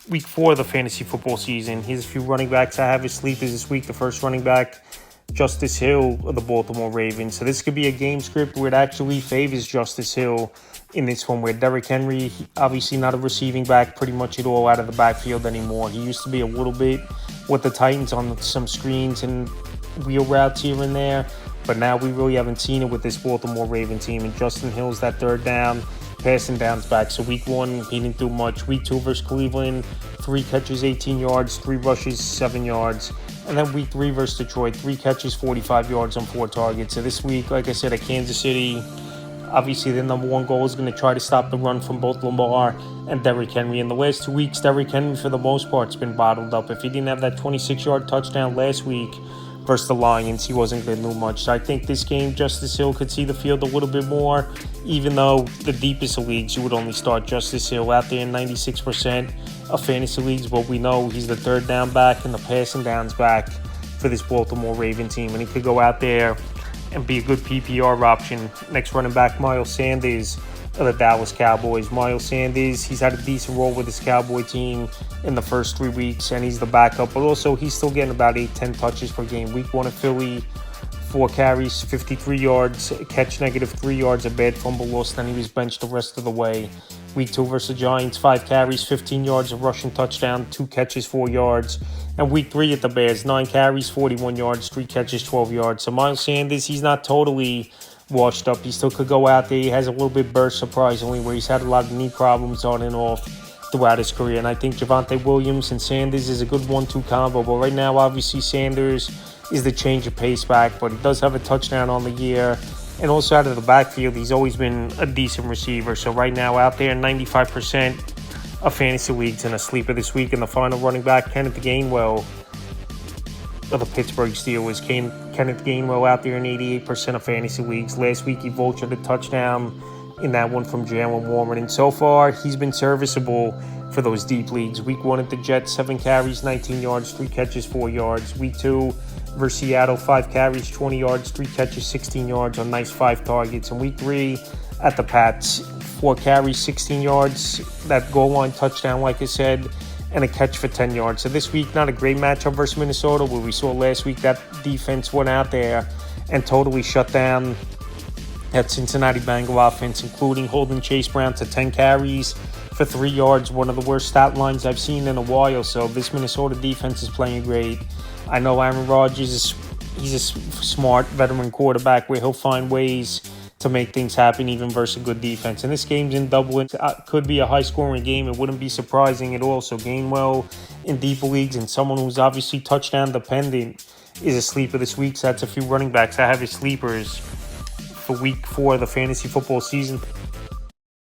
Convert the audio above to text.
week 4 of the fantasy football season. Here's a few running backs I have as sleepers this week. The first running back, Justice Hill of the Baltimore Ravens. So this could be a game script where it actually favors Justice Hill in this one, where Derrick Henry, obviously not a receiving back pretty much at all out of the backfield anymore. He used to be a little bit with the Titans on some screens and wheel routes here and there, but now we really haven't seen it with this Baltimore Raven team. And Justin Hill's that third down, passing downs back. So week 1, he didn't do much. Week 2 versus Cleveland, 3 catches, 18 yards, 3 rushes, 7 yards. And then week 3 versus Detroit, 3 catches, 45 yards on 4 targets. So this week, like I said, at Kansas City, obviously their number one goal is going to try to stop the run from both Lamar and Derrick Henry. In the last 2 weeks, Derrick Henry, for the most part, has been bottled up. If he didn't have that 26-yard touchdown last week versus the Lions, he wasn't going to do much. So I think this game, Justice Hill could see the field a little bit more, even though the deepest of leagues, you would only start Justice Hill out there in 96% of fantasy leagues. But we know he's the third down back and the passing downs back for this Baltimore Raven team. And he could go out there and be a good PPR option. Next running back, Miles Sanders of the Dallas Cowboys. Miles Sanders, he's had a decent role with his Cowboy team in the first 3 weeks, and he's the backup, but also he's still getting about 8-10 touches per game. Week 1 at Philly, 4 carries, 53 yards, catch -3 yards, a bad fumble loss, then he was benched the rest of the way. Week 2 versus the Giants, 5 carries, 15 yards, a rushing touchdown, 2 catches, 4 yards. And week 3 at the Bears, 9 carries, 41 yards, 3 catches, 12 yards. So Miles Sanders, he's not totally washed up. He still could go out there. He has a little bit burst, surprisingly, where he's had a lot of knee problems on and off throughout his career. And I think Javonte Williams and Sanders is a good 1-2 combo. But right now, obviously, Sanders is the change of pace back, but he does have a touchdown on the year. And also out of the backfield, he's always been a decent receiver. So right now, out there, 95% of fantasy leagues, and a sleeper this week. And the final running back, Kenneth Gainwell of the Pittsburgh Steelers. Kenneth Gainwell out there in 88% of fantasy leagues. Last week, he vultured a touchdown in that one from Jalen Warren. And so far, he's been serviceable for those deep leagues. Week 1 at the Jets, 7 carries, 19 yards, 3 catches, 4 yards. Week 2 versus Seattle, 5 carries, 20 yards, 3 catches, 16 yards on nice 5 targets. And week 3 at the Pats, 4 carries, 16 yards, that goal line touchdown, like I said, and a catch for 10 yards. So this week, not a great matchup versus Minnesota, where we saw last week that defense went out there and totally shut down that Cincinnati Bengal offense, including holding Chase Brown to 10 carries for 3 yards, one of the worst stat lines I've seen in a while. So this Minnesota defense is playing great. I know Aaron Rodgers he's a smart veteran quarterback where he'll find ways to make things happen even versus a good defense. And this game's in Dublin. Could be a high-scoring game. It wouldn't be surprising at all. So Gainwell in deeper leagues and someone who's obviously touchdown dependent is a sleeper this week. So that's a few running backs I have as sleepers for week 4 of the fantasy football season.